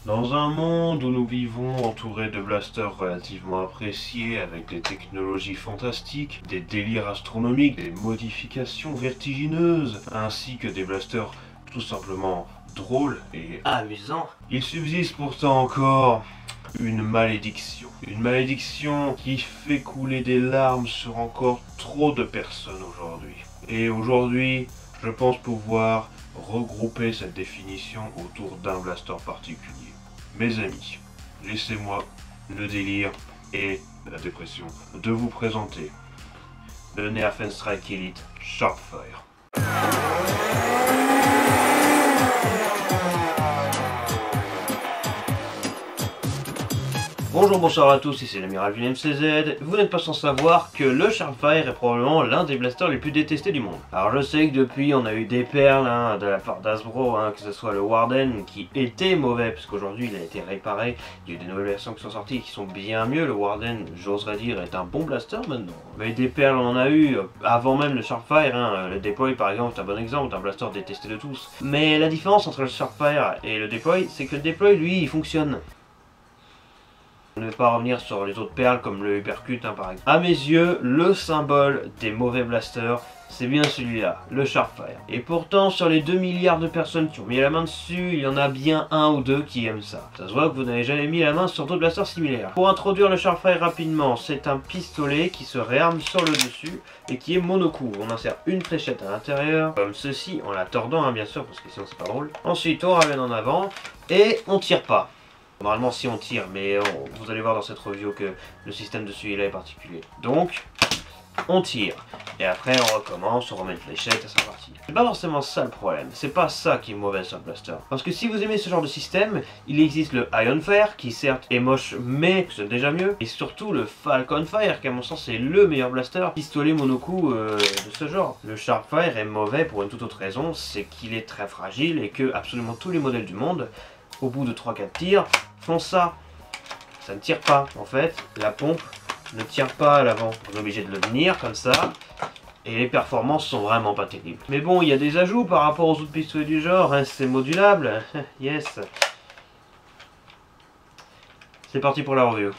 Dans un monde où nous vivons entourés de blasters relativement appréciés, avec des technologies fantastiques, des délires astronomiques, des modifications vertigineuses, ainsi que des blasters tout simplement drôles et amusants, il subsiste pourtant encore une malédiction. Une malédiction qui fait couler des larmes sur encore trop de personnes aujourd'hui. Et aujourd'hui, je pense pouvoir regrouper cette définition autour d'un blaster particulier. Mes amis, laissez-moi le délire et la dépression de vous présenter le Nerfenstrike Elite Sharpfire. Bonjour, bonsoir à tous, ici l'amiral du MCZ. Vous n'êtes pas sans savoir que le Sharpfire est probablement l'un des blasters les plus détestés du monde. Alors je sais que depuis on a eu des perles de la part d'Hasbro, que ce soit le Warden qui était mauvais, parce qu'aujourd'hui il a été réparé, il y a eu des nouvelles versions qui sont sorties qui sont bien mieux. Le Warden, j'oserais dire, est un bon blaster maintenant. Mais des perles on en a eu avant même le Sharpfire, le Deploy par exemple est un bon exemple d'un blaster détesté de tous. Mais la différence entre le Sharpfire et le Deploy, c'est que le Deploy lui il fonctionne. Je ne vais pas revenir sur les autres perles comme le Hypercut par exemple. A mes yeux, le symbole des mauvais blasters, c'est bien celui-là, le Sharpfire. Et pourtant, sur les 2 milliards de personnes qui ont mis la main dessus, il y en a bien un ou deux qui aiment ça. Ça se voit que vous n'avez jamais mis la main sur d'autres blasters similaires. Pour introduire le Sharpfire rapidement, c'est un pistolet qui se réarme sur le dessus et qui est monocoup. On insère une fléchette à l'intérieur, comme ceci, en la tordant bien sûr, parce que sinon c'est pas drôle. Ensuite, on ramène en avant et on tire pas. Normalement si on tire, mais vous allez voir dans cette review que le système de celui-là est particulier. Donc, on tire. Et après on recommence, on remet une fléchette et c'est reparti. C'est pas forcément ça le problème, c'est pas ça qui est mauvais sur le blaster. Parce que si vous aimez ce genre de système, il existe le Ionfire, qui certes est moche, mais c'est déjà mieux. Et surtout le Falconfire, qui à mon sens est le meilleur blaster pistolet monocoup de ce genre. Le Sharpfire est mauvais pour une toute autre raison, c'est qu'il est très fragile et que absolument tous les modèles du monde, au bout de 3-4 tirs, font ça. Ça ne tire pas. En fait, la pompe ne tire pas à l'avant. On est obligé de le tenir comme ça. Et les performances sont vraiment pas terribles. Mais bon, il y a des ajouts par rapport aux autres pistolets du genre. C'est modulable. Yes. C'est parti pour la review.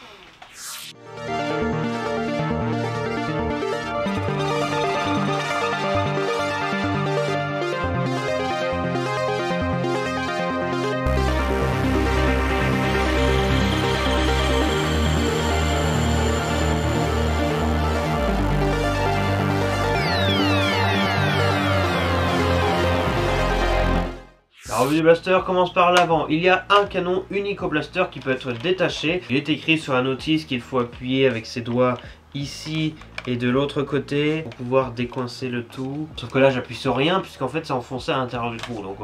La revue du blaster commence par l'avant. Il y a un canon unique au blaster qui peut être détaché. Il est écrit sur la notice qu'il faut appuyer avec ses doigts ici et de l'autre côté pour pouvoir décoincer le tout. Sauf que là j'appuie sur rien puisqu'en fait c'est enfoncé à l'intérieur du trou. Donc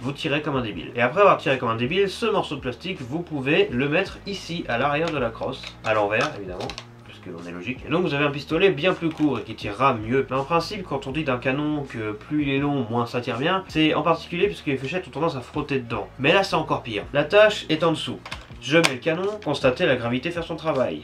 vous tirez comme un débile. Et après avoir tiré comme un débile, ce morceau de plastique, vous pouvez le mettre ici à l'arrière de la crosse. À l'envers évidemment. On est logique. Et donc vous avez un pistolet bien plus court et qui tirera mieux. Mais en principe, quand on dit d'un canon que plus il est long, moins ça tire bien, c'est en particulier puisque les fléchettes ont tendance à frotter dedans. Mais là c'est encore pire. La tâche est en dessous. Je mets le canon, constatez la gravité faire son travail.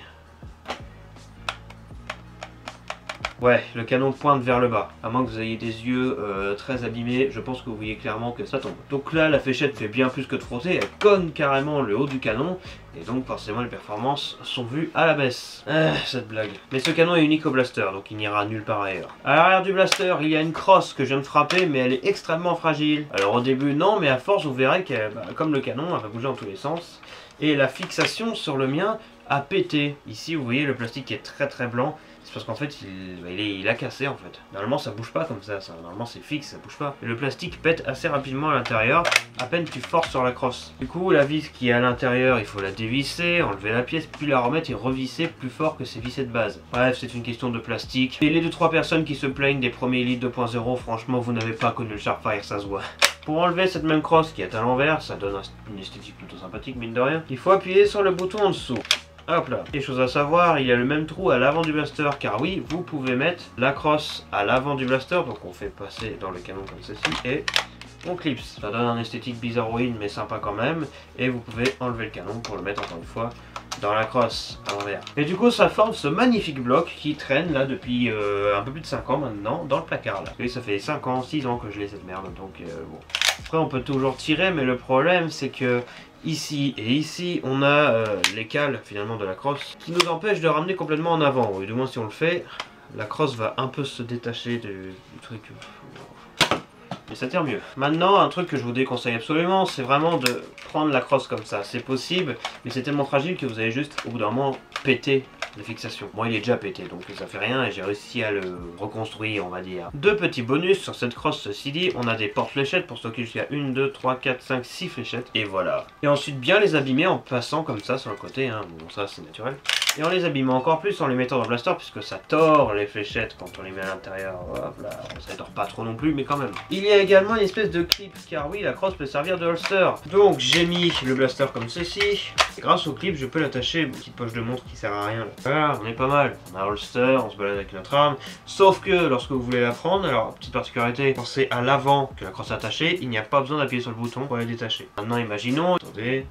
Ouais, le canon pointe vers le bas. À moins que vous ayez des yeux très abîmés, je pense que vous voyez clairement que ça tombe. Donc là, la fléchette fait bien plus que de frotter, elle cogne carrément le haut du canon, et donc forcément les performances sont vues à la baisse. Cette blague. Mais ce canon est unique au blaster, donc il n'ira nulle part ailleurs. À l'arrière du blaster, il y a une crosse que je viens de frapper, mais elle est extrêmement fragile. Alors au début, non, mais à force, vous verrez qu'elle, comme le canon, elle va bouger dans tous les sens. Et la fixation sur le mien a pété. Ici, vous voyez le plastique est très blanc. C'est parce qu'en fait, il a cassé en fait. Normalement, ça bouge pas comme ça. Normalement, c'est fixe, ça bouge pas. Et le plastique pète assez rapidement à l'intérieur, à peine tu forces sur la crosse. Du coup, la vis qui est à l'intérieur, il faut la dévisser, enlever la pièce, puis la remettre et revisser plus fort que ses vissés de base. Bref, c'est une question de plastique. Et les 2-3 personnes qui se plaignent des premiers Elite 2.0, franchement, vous n'avez pas connu le Sharpfire, ça se voit. Pour enlever cette même crosse qui est à l'envers, ça donne une esthétique plutôt sympathique, mine de rien. Il faut appuyer sur le bouton en dessous. Hop là. Et chose à savoir, il y a le même trou à l'avant du blaster, car oui, vous pouvez mettre la crosse à l'avant du blaster, donc on fait passer dans le canon comme ceci, et on clipse. Ça donne un esthétique bizarroïde, mais sympa quand même, et vous pouvez enlever le canon pour le mettre encore une fois dans la crosse à l'envers. Et du coup ça forme ce magnifique bloc qui traîne là depuis un peu plus de 5 ans maintenant dans le placard là. Et ça fait 5 ans, 6 ans que je l'ai cette merde, donc bon. Après on peut toujours tirer, mais le problème c'est que ici et ici on a les cales finalement de la crosse qui nous empêchent de ramener complètement en avant, ou du moins si on le fait, la crosse va un peu se détacher du truc. Mais ça tire mieux. Maintenant, un truc que je vous déconseille absolument, c'est vraiment de prendre la crosse comme ça. C'est possible, mais c'est tellement fragile que vous allez juste, au bout d'un moment, péter la fixation. Moi, il est déjà pété, donc ça fait rien et j'ai réussi à le reconstruire, on va dire. Deux petits bonus sur cette crosse, ceci dit, on a des porte-fléchettes pour stocker jusqu'à 1, 2, 3, 4, 5, 6 fléchettes. Et voilà. Et ensuite, bien les abîmer en passant comme ça sur le côté, hein. Bon, ça, c'est naturel. Et en les abîmant encore plus en les mettant dans le blaster, puisque ça tord les fléchettes quand on les met à l'intérieur. Hop là, ça ne tord pas trop non plus, mais quand même. Il y a également une espèce de clip, car oui, la crosse peut servir de holster. Donc j'ai mis le blaster comme ceci. Et grâce au clip, je peux l'attacher, une petite poche de montre qui sert à rien. Là. Voilà, on est pas mal. On a un holster, on se balade avec notre arme. Sauf que lorsque vous voulez la prendre, alors petite particularité, quand c'est à l'avant que la crosse est attachée, il n'y a pas besoin d'appuyer sur le bouton pour la détacher. Maintenant, imaginons, attendez.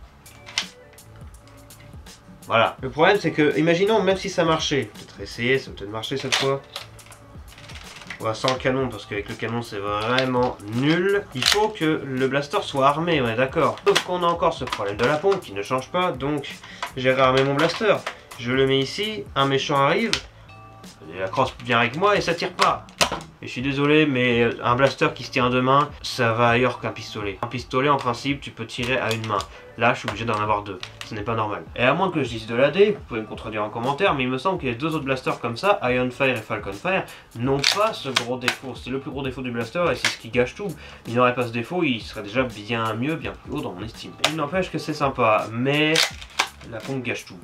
Voilà. Le problème c'est que, imaginons même si ça marchait, peut-être essayer, ça va peut-être marcher cette fois. On va sans le canon parce qu'avec le canon c'est vraiment nul. Il faut que le blaster soit armé, on est d'accord. Sauf qu'on a encore ce problème de la pompe qui ne change pas, donc j'ai réarmé mon blaster. Je le mets ici, un méchant arrive, et la crosse vient avec moi et ça tire pas. Et je suis désolé, mais un blaster qui se tient à deux mains, ça va ailleurs qu'un pistolet. Un pistolet, en principe, tu peux tirer à une main. Là, je suis obligé d'en avoir deux. Ce n'est pas normal. Et à moins que je dise de l'AD, vous pouvez me contredire en commentaire, mais il me semble que les deux autres blasters comme ça, Ironfire et Falconfire, n'ont pas ce gros défaut. C'est le plus gros défaut du blaster et c'est ce qui gâche tout. Il n'aurait pas ce défaut, il serait déjà bien mieux, bien plus haut dans mon estime. Il n'empêche que c'est sympa, mais la pompe gâche tout.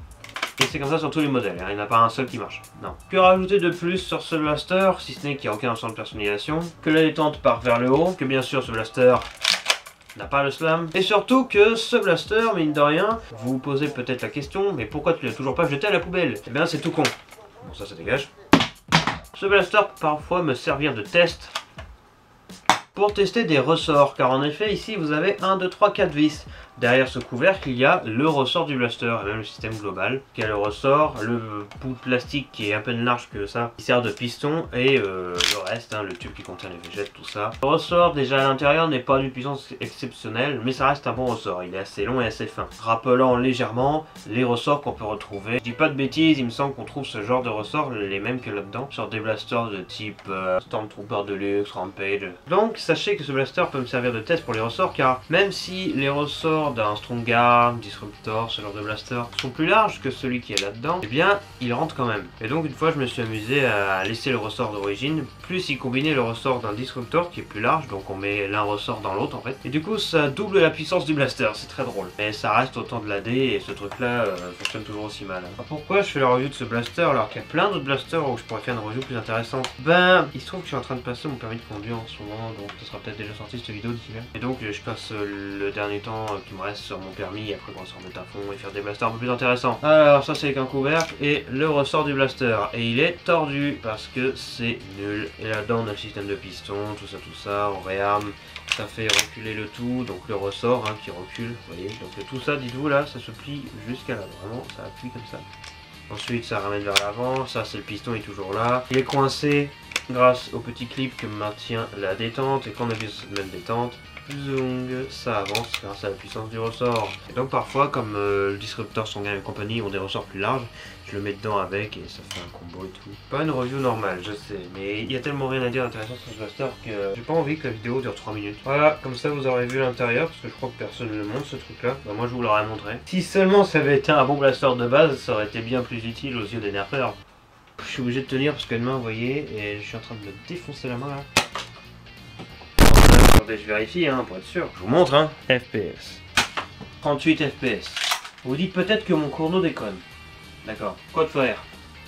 Et c'est comme ça sur tous les modèles, hein. Il n'y en a pas un seul qui marche. Non. Que rajouter de plus sur ce blaster, si ce n'est qu'il n'y a aucun option de personnalisation, que la détente part vers le haut, que bien sûr ce blaster n'a pas le slam, et surtout que ce blaster, mine de rien, vous vous posez peut-être la question, mais pourquoi tu l'as toujours pas jeté à la poubelle? Eh bien c'est tout con. Bon ça dégage. Ce blaster peut parfois me servir de test pour tester des ressorts, car en effet ici vous avez 1, 2, 3, 4 vis. Derrière ce couvercle il y a le ressort du blaster, et même le système global, qui a le ressort, le bout de plastique qui est à peine large que ça, qui sert de piston, et le reste, hein, le tube qui contient les végètes, tout ça. Le ressort déjà à l'intérieur n'est pas d'une puissance exceptionnelle, mais ça reste un bon ressort, il est assez long et assez fin, rappelant légèrement les ressorts qu'on peut retrouver. Je dis pas de bêtises, il me semble qu'on trouve ce genre de ressorts, les mêmes que là-dedans, sur des blasters de type Stormtrooper Deluxe, Rampage. Donc sachez que ce blaster peut me servir de test pour les ressorts, car même si les ressorts d'un Strongarm, Disruptor, ce genre de blaster sont plus larges que celui qui est là-dedans, eh bien il rentre quand même. Et donc une fois je me suis amusé à laisser le ressort d'origine, plus y combiner le ressort d'un Disruptor qui est plus large, donc on met l'un ressort dans l'autre en fait. Et du coup ça double la puissance du blaster, c'est très drôle. Mais ça reste autant de l'AD et ce truc là fonctionne toujours aussi mal. Alors, pourquoi je fais la review de ce blaster alors qu'il y a plein d'autres blasters où je pourrais faire une review plus intéressante? Ben il se trouve que je suis en train de passer mon permis de conduire en ce moment, donc ça sera peut-être déjà sorti cette vidéo d'ici là. Et donc je passe le dernier temps qui me reste sur mon permis et après on s'en remettre à fond et faire des blasters un peu plus intéressants. Alors ça c'est avec un couvercle et le ressort du blaster, et il est tordu parce que c'est nul. Et là-dedans on a le système de piston, tout ça, on réarme, ça fait reculer le tout, donc le ressort hein, qui recule, vous voyez, donc tout ça, dites-vous là, ça se plie jusqu'à là, vraiment ça appuie comme ça. Ensuite ça ramène vers l'avant, ça c'est le piston, il est toujours là, il est coincé grâce au petit clip que maintient la détente, et quand on appuie sur cette même détente, ça avance grâce à la puissance du ressort. Et donc parfois comme le Disruptor, Strongarm et compagnie ont des ressorts plus larges, je le mets dedans avec et ça fait un combo et tout. Pas une review normale, je sais, mais il y a tellement rien à dire d'intéressant sur ce blaster que j'ai pas envie que la vidéo dure 3 minutes. Voilà, comme ça vous aurez vu l'intérieur, parce que je crois que personne ne le montre ce truc là. Bah moi je vous l'aurais montré. Si seulement ça avait été un bon blaster de base, ça aurait été bien plus utile aux yeux des nerfeurs. Je suis obligé de tenir parce qu'une main, vous voyez, et je suis en train de me défoncer la main là. Attendez, je vérifie hein, pour être sûr. Je vous montre hein. FPS. 38 FPS. Vous dites peut-être que mon chrono déconne. D'accord. Code Fire.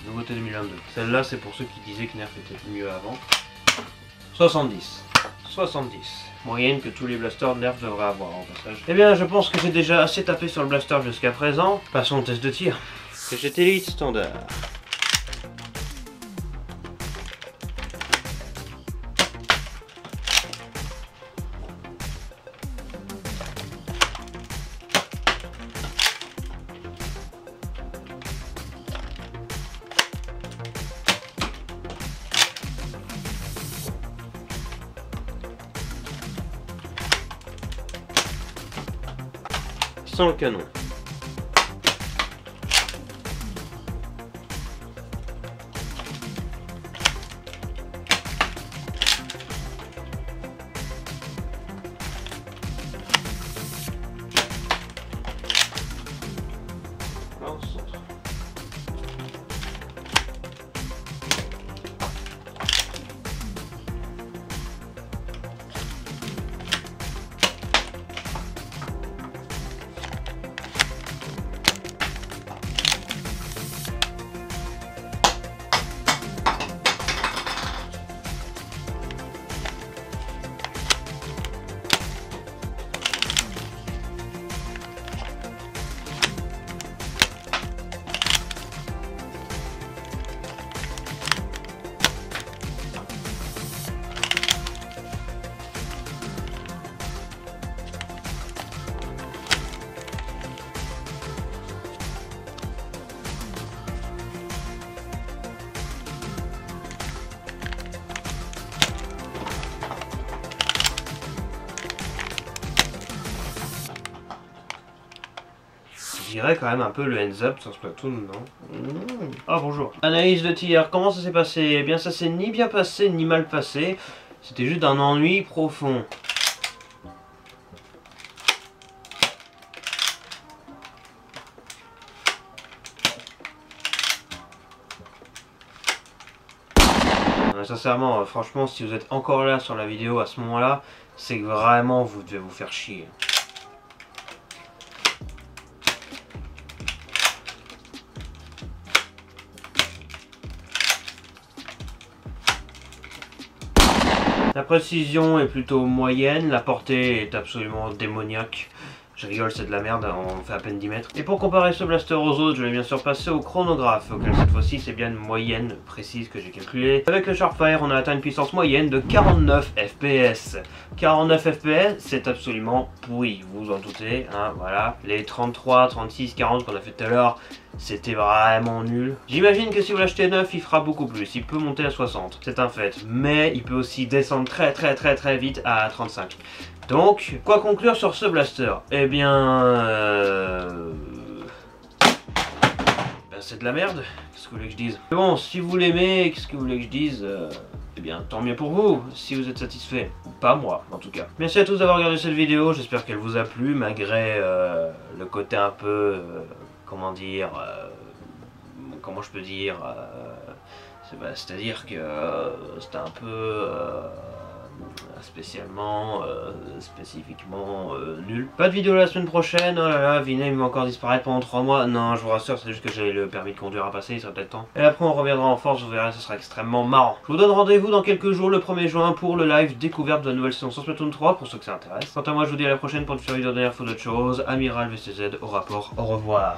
Nouveauté 2022. Celle-là, c'est pour ceux qui disaient que Nerf était mieux avant. 70. 70. Moyenne que tous les blasters Nerf devraient avoir en passage. Eh bien, je pense que j'ai déjà assez tapé sur le blaster jusqu'à présent. Passons au test de tir. Cachette Elite standard. sans le canon. Au centre. Je dirais quand même un peu le hands up sur Splatoon, non? Ah bonjour. Analyse de tir, comment ça s'est passé? Eh bien ça s'est ni bien passé ni mal passé. C'était juste un ennui profond. Sincèrement, franchement, si vous êtes encore là sur la vidéo à ce moment-là, c'est que vraiment vous devez vous faire chier. La précision est plutôt moyenne, la portée est absolument démoniaque. Je rigole, c'est de la merde, on fait à peine 10 mètres. Et pour comparer ce blaster aux autres, je vais bien sûr passer au chronographe, auquel cette fois-ci c'est bien une moyenne précise que j'ai calculée. Avec le Sharpfire, on a atteint une puissance moyenne de 49 FPS. 49 FPS, c'est absolument pourri, vous vous en doutez, hein, voilà. Les 33, 36, 40 qu'on a fait tout à l'heure, c'était vraiment nul. J'imagine que si vous l'achetez neuf, il fera beaucoup plus, il peut monter à 60, c'est un fait. Mais il peut aussi descendre très vite à 35. Donc, quoi conclure sur ce blaster? Eh bien... ben c'est de la merde, qu'est-ce que vous voulez que je dise? Mais bon, si vous l'aimez, qu'est-ce que vous voulez que je dise? Eh bien, tant mieux pour vous, si vous êtes satisfait. Pas moi, en tout cas. Merci à tous d'avoir regardé cette vidéo, j'espère qu'elle vous a plu, malgré le côté un peu... comment dire... comment je peux dire... c'est-à-dire que c'était un peu... spécifiquement nul. Pas de vidéo la semaine prochaine, oh là là, Vinem va encore disparaître pendant 3 mois. Non, je vous rassure, c'est juste que j'ai le permis de conduire à passer, il sera peut-être temps. Et après on reviendra en force, vous verrez, ce sera extrêmement marrant. Je vous donne rendez-vous dans quelques jours, le 1er juin, pour le live découverte de la nouvelle saison sur Splatoon 3, pour ceux que ça intéresse. Quant à moi, je vous dis à la prochaine pour une future vidéo dernière fois d'autres choses. Amiral VCZ au rapport, au revoir.